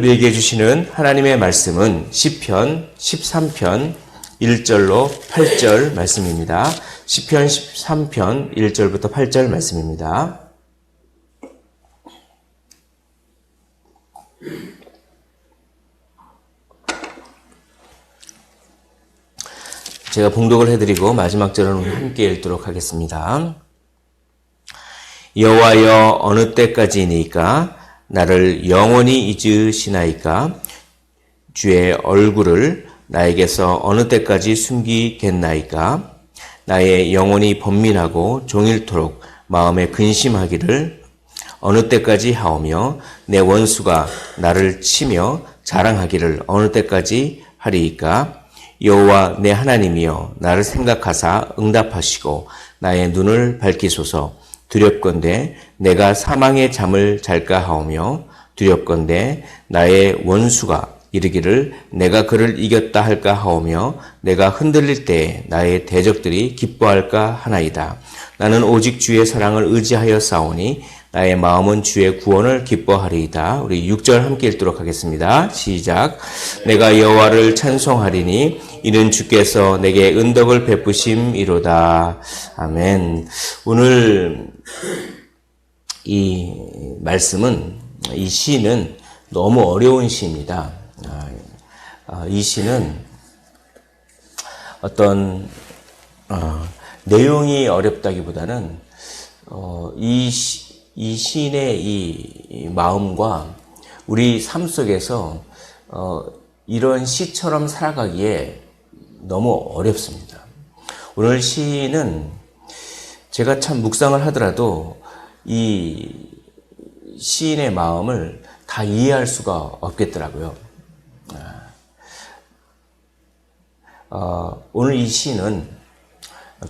우리에게 주시는 하나님의 말씀은 시편 13편 1절로 8절 말씀입니다. 시편 13편 1절부터 8절 말씀입니다. 제가 봉독을 해드리고 마지막 절은 함께 읽도록 하겠습니다. 여호와여, 어느 때까지이니까 나를 영원히 잊으시나이까? 주의 얼굴을 나에게서 어느 때까지 숨기겠나이까? 나의 영혼이 번민하고 종일토록 마음에 근심하기를 어느 때까지 하오며 내 원수가 나를 치며 자랑하기를 어느 때까지 하리이까? 여호와 내 하나님이여, 나를 생각하사 응답하시고 나의 눈을 밝히소서. 두렵건대 내가 사망의 잠을 잘까 하오며 두렵건대 나의 원수가 이르기를 내가 그를 이겼다 할까 하오며 내가 흔들릴 때에 나의 대적들이 기뻐할까 하나이다. 나는 오직 주의 사랑을 의지하여 싸우니 나의 마음은 주의 구원을 기뻐하리이다. 우리 6절 함께 읽도록 하겠습니다. 시작. 내가 여호와를 찬송하리니 이는 주께서 내게 은덕을 베푸심이로다. 아멘. 오늘 이 말씀은, 이 시는 너무 어려운 시입니다. 이 시는 어떤 내용이 어렵다기보다는 이 시인의 이 마음과 우리 삶 속에서 이런 시처럼 살아가기에 너무 어렵습니다. 오늘 시는 제가 참 묵상을 하더라도 이 시인의 마음을 다 이해할 수가 없겠더라고요. 오늘 이 시는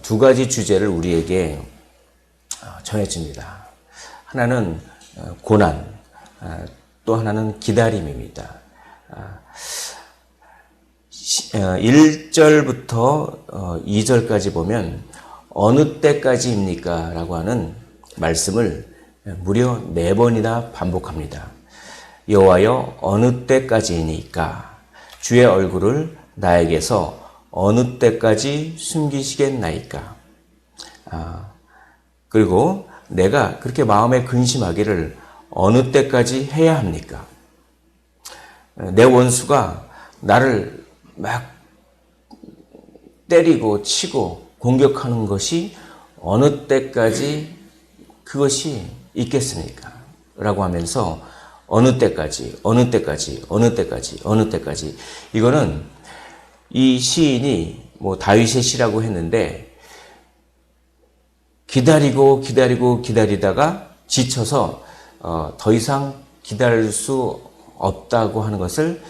두 가지 주제를 우리에게 전해줍니다. 하나는 고난, 또 하나는 기다림입니다. 1절부터 2절까지 보면 어느 때까지입니까? 라고 하는 말씀을 무려 4번이나 반복합니다. 여호와여, 어느 때까지이니까? 주의 얼굴을 나에게서 어느 때까지 숨기시겠나이까? 그리고 내가 그렇게 마음에 근심하기를 어느 때까지 해야 합니까? 내 원수가 나를 막 때리고 치고 공격하는 것이 어느 때까지 그것이 있겠습니까? 라고 하면서 어느 때까지, 어느 때까지, 어느 때까지, 어느 때까지. 이거는 이 시인이 다윗의 시라고 했는데 기다리다가 지쳐서 더 이상 기다릴 수 없다고 하는 것을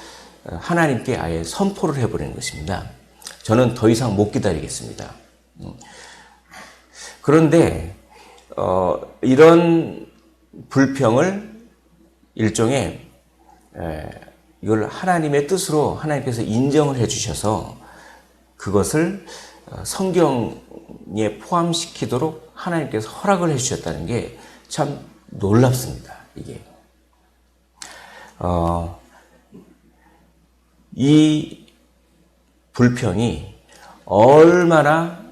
하나님께 아예 선포를 해버리는 것입니다. 저는 더 이상 못 기다리겠습니다. 그런데 이런 불평을 일종의 이걸 하나님의 뜻으로 하나님께서 인정을 해주셔서 그것을 성경에 포함시키도록 하나님께서 허락을 해주셨다는 게 참 놀랍습니다. 이게 이 불평이 얼마나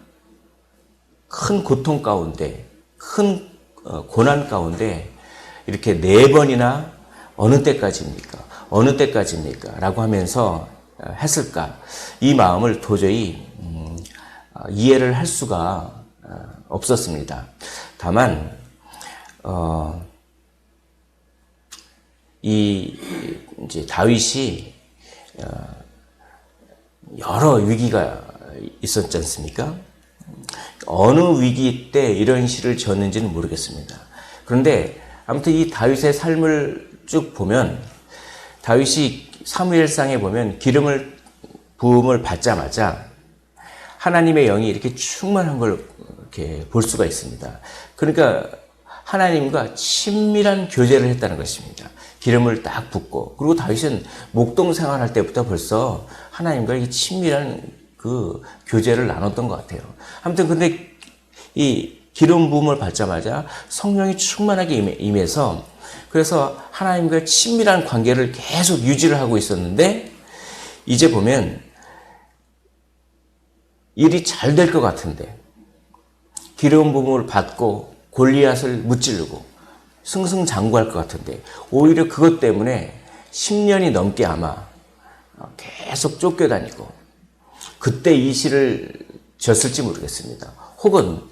큰 고통 가운데, 큰 고난 가운데 이렇게 4번이나 어느 때까지입니까? 어느 때까지입니까? 라고 하면서 했을까? 이 마음을 도저히 이해를 할 수가 없었습니다. 다만 이제 다윗이 여러 위기가 있었지 않습니까? 어느 위기 때 이런 시를 지었는지는 모르겠습니다. 그런데 아무튼 이 다윗의 삶을 쭉 보면 다윗이 사무엘상에 보면 기름을 부음을 받자마자 하나님의 영이 이렇게 충만한 걸 이렇게 볼 수가 있습니다. 그러니까 하나님과 친밀한 교제를 했다는 것입니다. 기름을 딱 붓고, 그리고 다윗은 목동 생활할 때부터 벌써 하나님과 이게 친밀한 그 교제를 나눴던 것 같아요. 아무튼 근데 이 기름 부음을 받자마자 성령이 충만하게 임해서 그래서 하나님과 친밀한 관계를 계속 유지를 하고 있었는데 이제 보면 일이 잘 될 것 같은데 기름 부음을 받고 골리앗을 무찌르고 승승장구할 것 같은데 오히려 그것 때문에 10년이 넘게 아마 계속 쫓겨다니고 그때 이 시를 졌을지 모르겠습니다. 혹은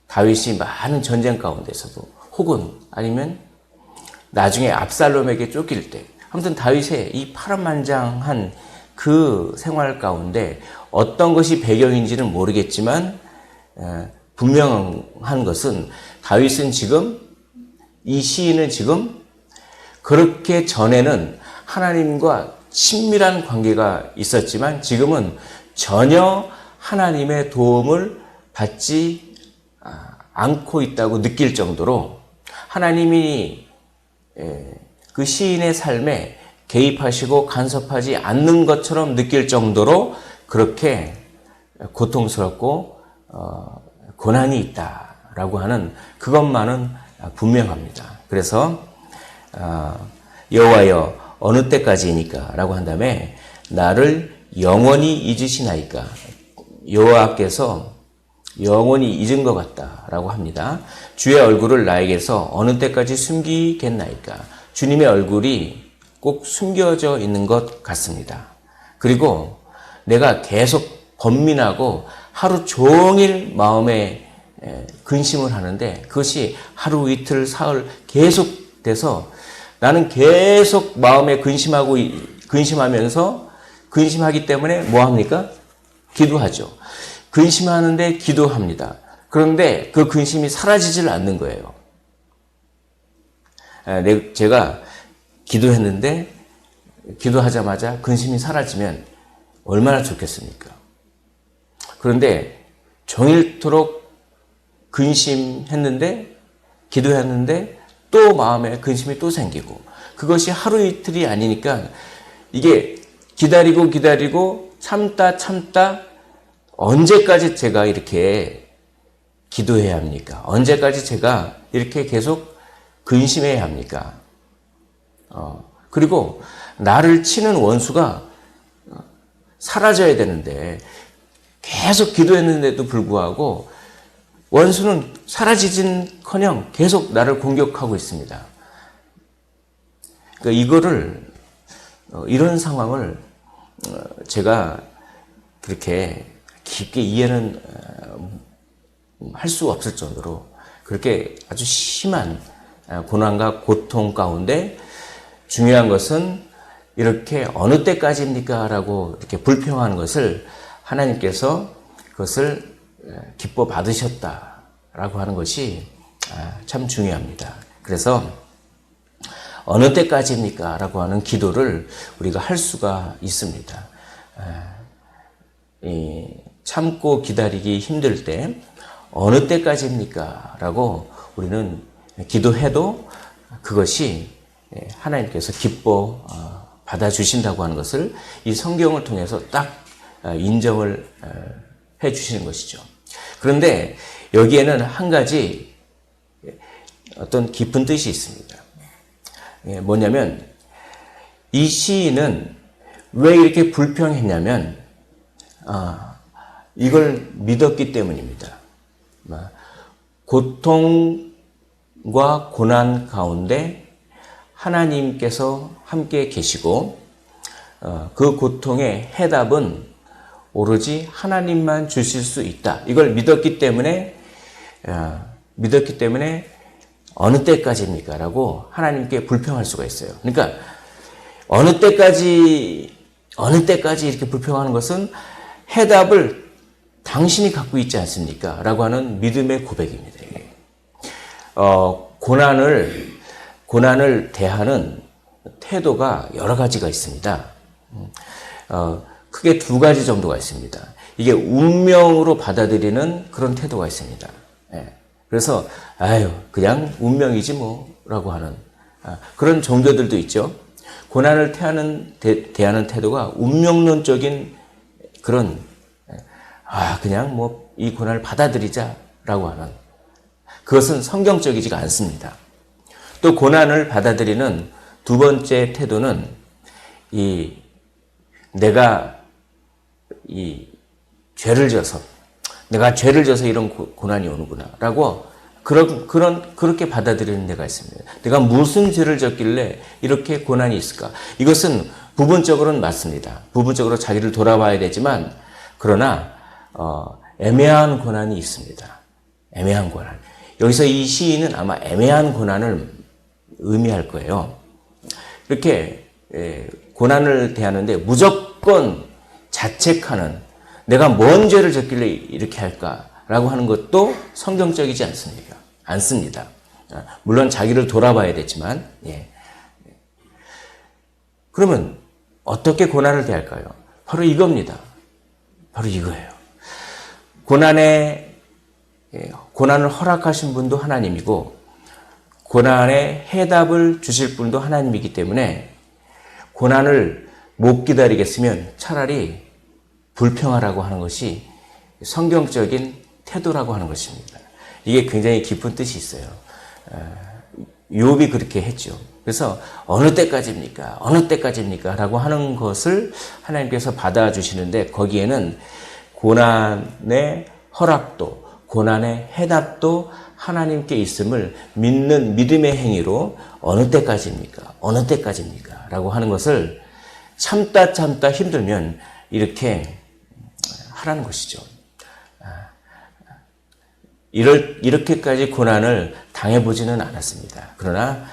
다윗이 많은 전쟁 가운데서도 혹은 아니면 나중에 압살롬에게 쫓길 때 아무튼 다윗의 이 파란만장한 그 생활 가운데 어떤 것이 배경인지는 모르겠지만 분명한 것은 다윗은 지금 이 시인은 지금 그렇게 전에는 하나님과 친밀한 관계가 있었지만 지금은 전혀 하나님의 도움을 받지 않고 있다고 느낄 정도로 하나님이 그 시인의 삶에 개입하시고 간섭하지 않는 것처럼 느낄 정도로 그렇게 고통스럽고 고난이 있다라고 하는 그것만은 분명합니다. 그래서 여호와여 어느 때까지이니까 라고 한 다음에 나를 영원히 잊으시나이까 여호와께서 영원히 잊은 것 같다라고 합니다. 주의 얼굴을 나에게서 어느 때까지 숨기겠나이까 주님의 얼굴이 꼭 숨겨져 있는 것 같습니다. 그리고 내가 계속 번민하고 하루 종일 마음에 근심을 하는데 그것이 하루 이틀 사흘 계속 돼서 나는 계속 마음에 근심하면서 근심하기 때문에 뭐 합니까? 기도하죠. 근심하는데 기도합니다. 그런데 그 근심이 사라지질 않는 거예요. 제가 기도했는데 기도하자마자 근심이 사라지면 얼마나 좋겠습니까? 그런데 종일토록 근심했는데 기도했는데 또 마음에 근심이 또 생기고 그것이 하루 이틀이 아니니까 이게 기다리고 참다 언제까지 제가 이렇게 기도해야 합니까? 언제까지 제가 이렇게 계속 근심해야 합니까? 그리고 나를 치는 원수가 사라져야 되는데 계속 기도했는데도 불구하고 원수는 사라지진커녕 계속 나를 공격하고 있습니다. 그러니까 이런 상황을 제가 그렇게 깊게 이해는 할 수 없을 정도로 그렇게 아주 심한 고난과 고통 가운데 중요한 것은 이렇게 어느 때까지입니까? 라고 이렇게 불평하는 것을 하나님께서 그것을 기뻐 받으셨다라고 하는 것이 참 중요합니다. 그래서 어느 때까지입니까? 라고 하는 기도를 우리가 할 수가 있습니다. 참고 기다리기 힘들 때 어느 때까지입니까? 라고 우리는 기도해도 그것이 하나님께서 기뻐 받아주신다고 하는 것을 이 성경을 통해서 딱 인정을 해 주시는 것이죠. 그런데 여기에는 한 가지 어떤 깊은 뜻이 있습니다. 뭐냐면 이 시인은 왜 이렇게 불평했냐면 이걸 믿었기 때문입니다. 고통과 고난 가운데 하나님께서 함께 계시고 그 고통의 해답은 오로지 하나님만 주실 수 있다. 이걸 믿었기 때문에 어느 때까지입니까? 라고 하나님께 불평할 수가 있어요. 그러니까 어느 때까지 이렇게 불평하는 것은 해답을 당신이 갖고 있지 않습니까? 라고 하는 믿음의 고백입니다. 고난을 대하는 태도가 여러 가지가 있습니다. 크게 두 가지 정도가 있습니다. 이게 운명으로 받아들이는 그런 태도가 있습니다. 그래서 그냥 운명이지 뭐라고 하는 그런 종교들도 있죠. 고난을 대하는 태도가 운명론적인 그런 그냥 뭐 이 고난을 받아들이자라고 하는 그것은 성경적이지가 않습니다. 또 고난을 받아들이는 두 번째 태도는 내가 죄를 져서 이런 고난이 오는구나라고 그렇게 받아들이는 데가 있습니다. 내가 무슨 죄를 졌길래 이렇게 고난이 있을까? 이것은 부분적으로는 맞습니다. 부분적으로 자기를 돌아봐야 되지만 그러나 애매한 고난이 있습니다. 애매한 고난. 여기서 이 시인은 아마 애매한 고난을 의미할 거예요. 이렇게 고난을 대하는데 무조건 자책하는, 내가 뭔 죄를 졌길래 이렇게 할까라고 하는 것도 성경적이지 않습니다. 물론 자기를 돌아봐야 되지만, 그러면 어떻게 고난을 대할까요? 바로 이겁니다. 바로 이거예요. 고난을 허락하신 분도 하나님이고 고난의 해답을 주실 분도 하나님이기 때문에 고난을 못 기다리겠으면 차라리 불평하라고 하는 것이 성경적인 태도라고 하는 것입니다. 이게 굉장히 깊은 뜻이 있어요. 욥이 그렇게 했죠. 그래서 어느 때까지입니까? 라고 하는 것을 하나님께서 받아주시는데 거기에는 고난의 허락도 고난의 해답도 하나님께 있음을 믿는 믿음의 행위로 어느 때까지입니까? 라고 하는 것을 참다 힘들면 이렇게 하라는 것이죠. 이렇게까지 고난을 당해보지는 않았습니다. 그러나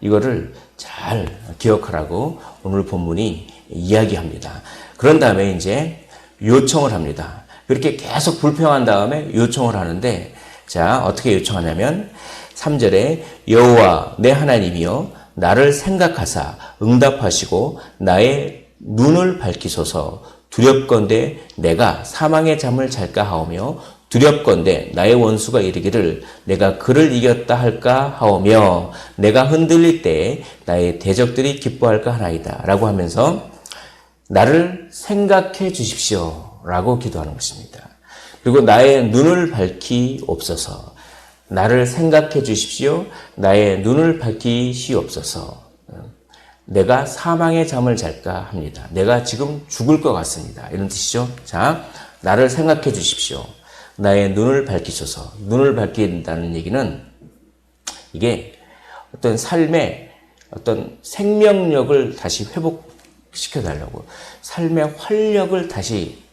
이거를 잘 기억하라고 오늘 본문이 이야기합니다. 그런 다음에 이제 요청을 합니다. 그렇게 계속 불평한 다음에 요청을 하는데, 자, 어떻게 요청하냐면 3절에 여호와 내 하나님이여 나를 생각하사 응답하시고 나의 눈을 밝히소서. 두렵건대 내가 사망의 잠을 잘까 하오며 두렵건대 나의 원수가 이르기를 내가 그를 이겼다 할까 하오며 내가 흔들릴 때에 나의 대적들이 기뻐할까 하나이다 라고 하면서 나를 생각해 주십시오 라고 기도하는 것입니다. 그리고 나의 눈을 밝히옵소서. 나를 생각해 주십시오. 나의 눈을 밝히시옵소서. 내가 사망의 잠을 잘까 합니다. 내가 지금 죽을 것 같습니다. 이런 뜻이죠. 자, 나를 생각해 주십시오. 나의 눈을 밝히소서. 눈을 밝힌다는 얘기는 이게 어떤 삶의 어떤 생명력을 다시 회복시켜 달라고, 삶의 활력을 다시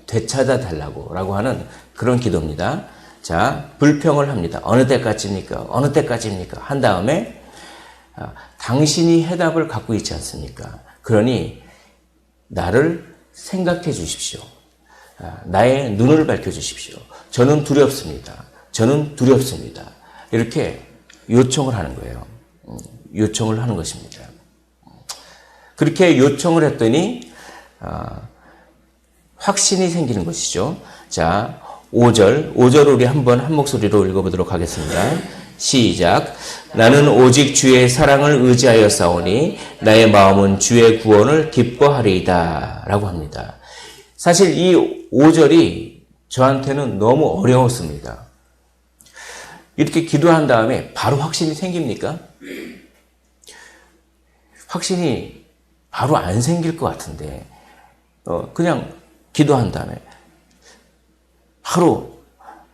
되찾아 달라고 라고 하는 그런 기도입니다. 자, 불평을 합니다. 어느 때까지입니까? 한 다음에 당신이 해답을 갖고 있지 않습니까? 그러니 나를 생각해 주십시오. 나의 눈을 밝혀 주십시오. 저는 두렵습니다. 이렇게 요청을 하는 거예요. 요청을 하는 것입니다. 그렇게 요청을 했더니 확신이 생기는 것이죠. 자, 5절 우리 한번 한 목소리로 읽어보도록 하겠습니다. 시작. 나는 오직 주의 사랑을 의지하여 싸우니 나의 마음은 주의 구원을 기뻐하리이다 라고 합니다. 사실 이 5절이 저한테는 너무 어려웠습니다. 이렇게 기도한 다음에 바로 확신이 생깁니까? 확신이 바로 안 생길 것 같은데 그냥 기도한 다음에 바로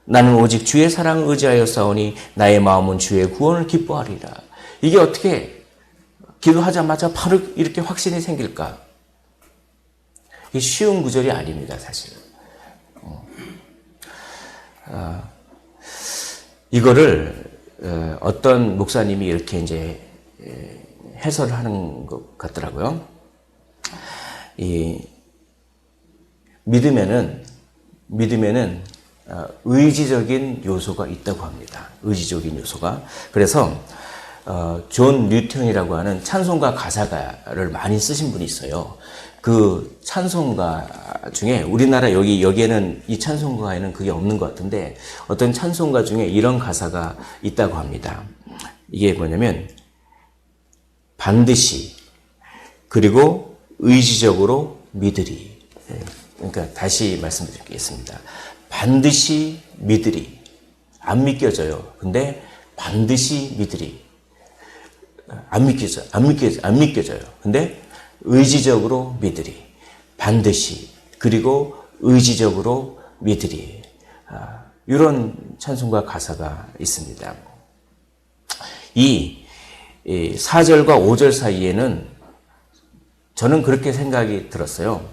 나는 오직 주의 사랑을 의지하여 싸우니 나의 마음은 주의 구원을 기뻐하리라. 이게 어떻게 기도하자마자 바로 이렇게 확신이 생길까? 이게 쉬운 구절이 아닙니다, 사실. 이거를 어떤 목사님이 이렇게 이제 해설하는 것 같더라고요. 이 믿음에는 의지적인 요소가 있다고 합니다. 의지적인 요소가. 그래서 존 뉴턴이라고 하는 찬송가 가사가를 많이 쓰신 분이 있어요. 그 찬송가 중에 우리나라 여기에는 이 찬송가에는 그게 없는 것 같은데 어떤 찬송가 중에 이런 가사가 있다고 합니다. 이게 뭐냐면 반드시 그리고 의지적으로 믿으리. 그러니까 다시 말씀드리겠습니다. 반드시 믿으리. 안 믿겨져요. 근데 반드시 믿으리. 안 믿겨져요. 근데 의지적으로 믿으리. 반드시. 그리고 의지적으로 믿으리. 이런 찬송가 가사가 있습니다. 이 4절과 5절 사이에는 저는 그렇게 생각이 들었어요.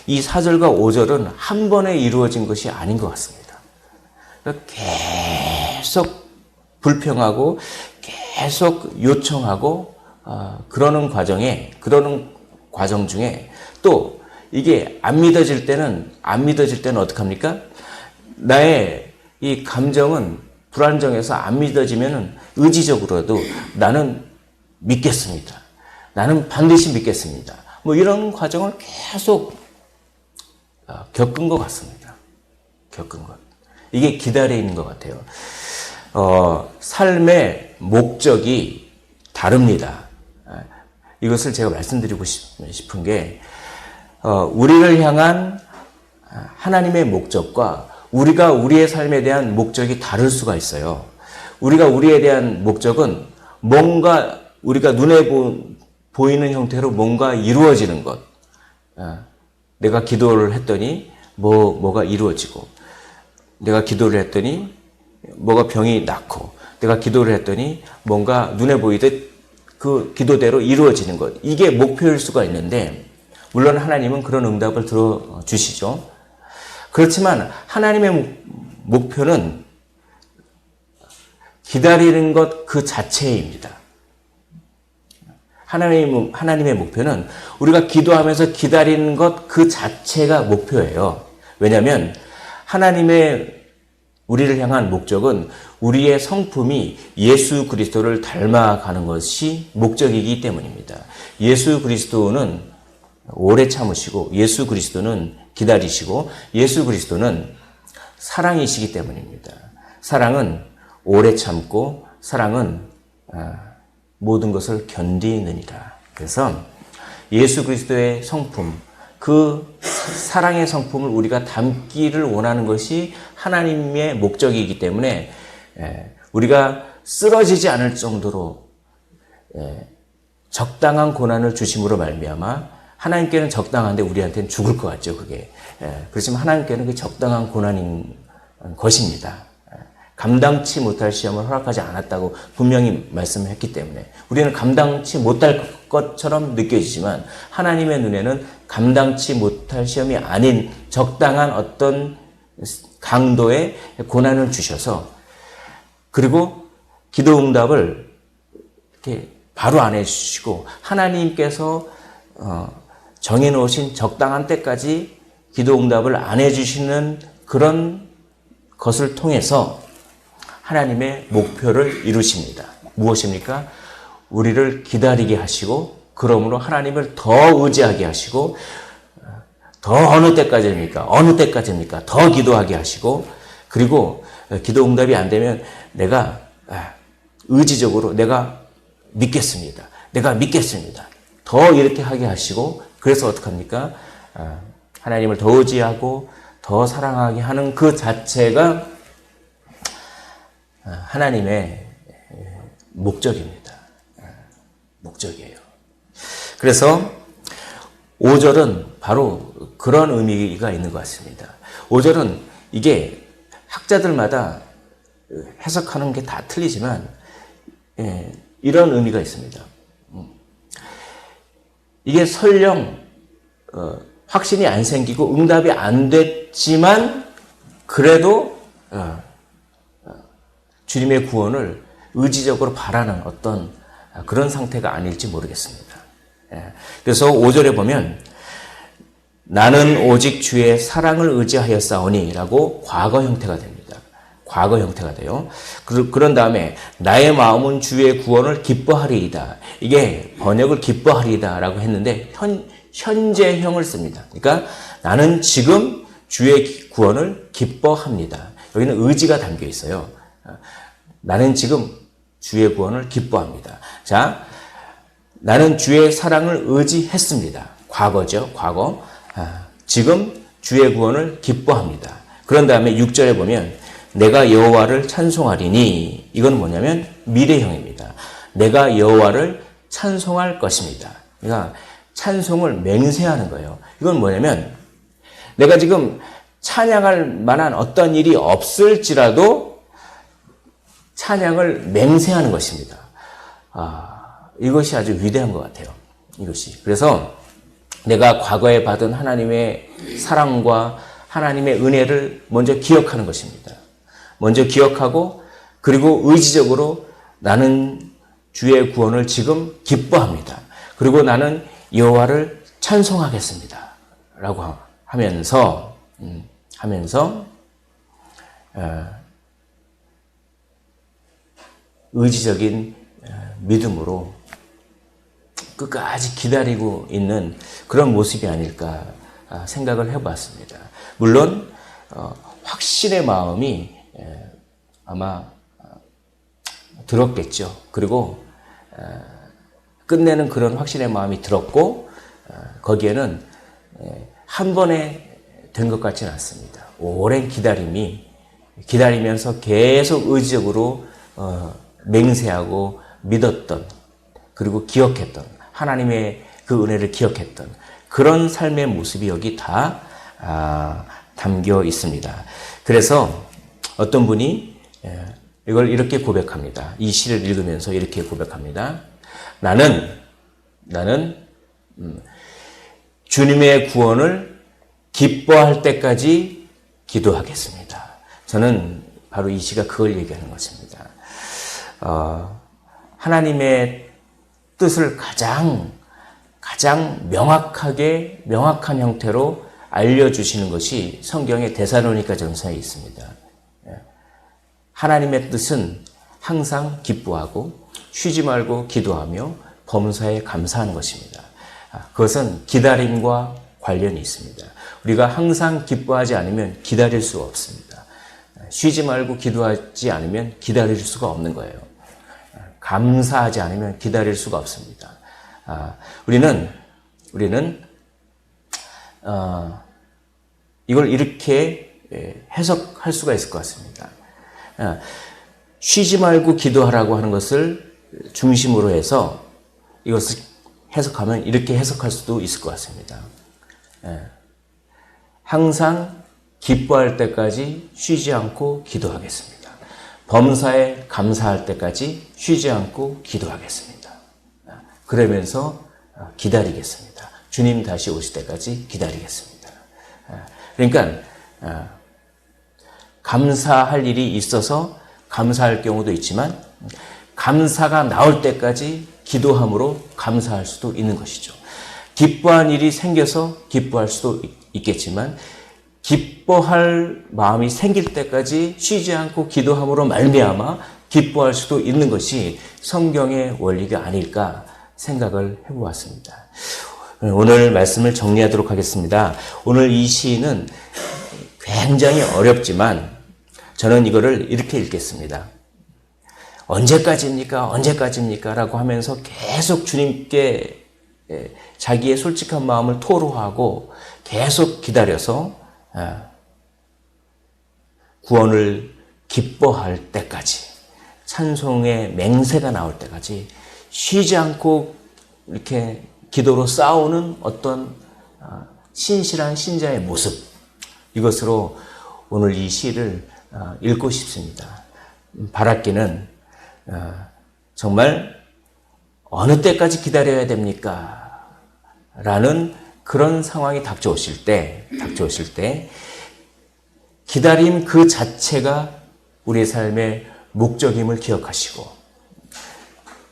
이 4절과 5절은 한 번에 이루어진 것이 아닌 것 같습니다. 계속 불평하고 계속 요청하고 그러는 과정 중에 또 이게 안 믿어질 때는 어떡합니까? 나의 이 감정은 불안정해서 안 믿어지면은 의지적으로도 나는 믿겠습니다. 나는 반드시 믿겠습니다. 뭐 이런 과정을 계속 겪은 것 같습니다. 이게 기다리는 것 같아요. 삶의 목적이 다릅니다. 이것을 제가 말씀드리고 싶은 게 우리를 향한 하나님의 목적과 우리가 우리의 삶에 대한 목적이 다를 수가 있어요. 우리가 우리에 대한 목적은 뭔가 우리가 눈에 보이는 형태로 뭔가 이루어지는 것. 내가 기도를 했더니 뭐가 이루어지고, 내가 기도를 했더니 뭐가 병이 낫고, 내가 기도를 했더니 뭔가 눈에 보이듯 그 기도대로 이루어지는 것. 이게 목표일 수가 있는데, 물론 하나님은 그런 응답을 들어주시죠. 그렇지만 하나님의 목표는 기다리는 것 그 자체입니다. 하나님의 목표는 우리가 기도하면서 기다리는 것 그 자체가 목표예요. 왜냐하면 하나님의 우리를 향한 목적은 우리의 성품이 예수 그리스도를 닮아가는 것이 목적이기 때문입니다. 예수 그리스도는 오래 참으시고, 예수 그리스도는 기다리시고, 예수 그리스도는 사랑이시기 때문입니다. 사랑은 오래 참고, 사랑은 모든 것을 견디느니라. 그래서 예수 그리스도의 성품, 그 사랑의 성품을 우리가 담기를 원하는 것이 하나님의 목적이기 때문에 우리가 쓰러지지 않을 정도로 적당한 고난을 주심으로 말미암아 하나님께는 적당한데 우리한테는 죽을 것 같죠, 그게. 그렇지만 하나님께는 그 적당한 고난인 것입니다. 감당치 못할 시험을 허락하지 않았다고 분명히 말씀했기 때문에 우리는 감당치 못할 것처럼 느껴지지만 하나님의 눈에는 감당치 못할 시험이 아닌 적당한 어떤 강도의 고난을 주셔서, 그리고 기도 응답을 이렇게 바로 안 해주시고 하나님께서 정해놓으신 적당한 때까지 기도 응답을 안 해주시는 그런 것을 통해서 하나님의 목표를 이루십니다. 무엇입니까? 우리를 기다리게 하시고, 그러므로 하나님을 더 의지하게 하시고, 더 어느 때까지입니까? 더 기도하게 하시고, 그리고 기도 응답이 안 되면 내가 의지적으로 내가 믿겠습니다. 더 이렇게 하게 하시고, 그래서 어떡합니까? 하나님을 더 의지하고 더 사랑하게 하는 그 자체가 하나님의 목적입니다. 목적이에요. 그래서 5절은 바로 그런 의미가 있는 것 같습니다. 5절은 이게 학자들마다 해석하는 게 다 틀리지만 이런 의미가 있습니다. 이게 설령 확신이 안 생기고 응답이 안 됐지만 그래도 주님의 구원을 의지적으로 바라는 어떤 그런 상태가 아닐지 모르겠습니다. 그래서 5절에 보면 나는 오직 주의 사랑을 의지하였사오니 라고 과거 형태가 됩니다. 과거 형태가 돼요. 그런 다음에 나의 마음은 주의 구원을 기뻐하리이다. 이게 번역을 기뻐하리이다 라고 했는데 현재형을 씁니다. 그러니까 나는 지금 주의 구원을 기뻐합니다. 여기는 의지가 담겨 있어요. 나는 지금 주의 구원을 기뻐합니다. 자, 나는 주의 사랑을 의지했습니다. 과거죠, 과거. 지금 주의 구원을 기뻐합니다. 그런 다음에 6절에 보면 내가 여호와를 찬송하리니, 이건 뭐냐면 미래형입니다. 내가 여호와를 찬송할 것입니다. 그러니까 찬송을 맹세하는 거예요. 이건 뭐냐면 내가 지금 찬양할 만한 어떤 일이 없을지라도 찬양을 맹세하는 것입니다. 이것이 아주 위대한 것 같아요. 이것이. 그래서 내가 과거에 받은 하나님의 사랑과 하나님의 은혜를 먼저 기억하는 것입니다. 먼저 기억하고 그리고 의지적으로 나는 주의 구원을 지금 기뻐합니다. 그리고 나는 여호와를 찬송하겠습니다. 라고 하면서 의지적인 믿음으로 끝까지 기다리고 있는 그런 모습이 아닐까 생각을 해봤습니다. 물론 확신의 마음이 아마 들었겠죠. 그리고 끝내는 그런 확신의 마음이 들었고 거기에는 한 번에 된 것 같지는 않습니다. 오랜 기다리면서 계속 의지적으로 맹세하고 믿었던 그리고 기억했던 하나님의 그 은혜를 기억했던 그런 삶의 모습이 여기 다 담겨 있습니다. 그래서 어떤 분이 이걸 이렇게 고백합니다. 이 시를 읽으면서 이렇게 고백합니다. 나는 주님의 구원을 기뻐할 때까지 기도하겠습니다. 저는 바로 이 시가 그걸 얘기하는 것입니다. 하나님의 뜻을 가장 명확한 형태로 알려주시는 것이 성경의 데살로니가 전서에 있습니다. 하나님의 뜻은 항상 기뻐하고 쉬지 말고 기도하며 범사에 감사하는 것입니다. 그것은 기다림과 관련이 있습니다. 우리가 항상 기뻐하지 않으면 기다릴 수가 없습니다. 쉬지 말고 기도하지 않으면 기다릴 수가 없는 거예요. 감사하지 않으면 기다릴 수가 없습니다. 우리는 이걸 이렇게 해석할 수가 있을 것 같습니다. 쉬지 말고 기도하라고 하는 것을 중심으로 해서 이것을 해석하면 이렇게 해석할 수도 있을 것 같습니다. 항상 기뻐할 때까지 쉬지 않고 기도하겠습니다. 범사에 감사할 때까지 쉬지 않고 기도하겠습니다. 그러면서 기다리겠습니다. 주님 다시 오실 때까지 기다리겠습니다. 그러니까 감사할 일이 있어서 감사할 경우도 있지만 감사가 나올 때까지 기도함으로 감사할 수도 있는 것이죠. 기뻐한 일이 생겨서 기뻐할 수도 있겠지만 기뻐할 마음이 생길 때까지 쉬지 않고 기도함으로 말미암아 기뻐할 수도 있는 것이 성경의 원리가 아닐까 생각을 해보았습니다. 오늘 말씀을 정리하도록 하겠습니다. 오늘 이 시는 굉장히 어렵지만 저는 이거를 이렇게 읽겠습니다. 언제까지입니까? 언제까지입니까? 라고 하면서 계속 주님께 자기의 솔직한 마음을 토로하고 계속 기다려서 구원을 기뻐할 때까지 찬송의 맹세가 나올 때까지 쉬지 않고 이렇게 기도로 싸우는 어떤 신실한 신자의 모습, 이것으로 오늘 이 시를 읽고 싶습니다. 바랄기는 정말 어느 때까지 기다려야 됩니까? 라는 그런 상황이 닥쳐오실 때 기다림 그 자체가 우리의 삶의 목적임을 기억하시고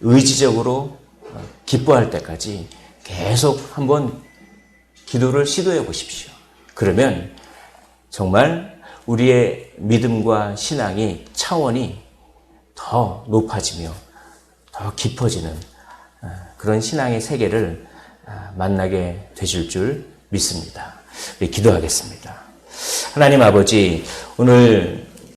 의지적으로 기뻐할 때까지 계속 한번 기도를 시도해 보십시오. 그러면 정말 우리의 믿음과 신앙이 차원이 더 높아지며 더 깊어지는 그런 신앙의 세계를 만나게 되실 줄 믿습니다. 우리 기도하겠습니다. 하나님 아버지, 오늘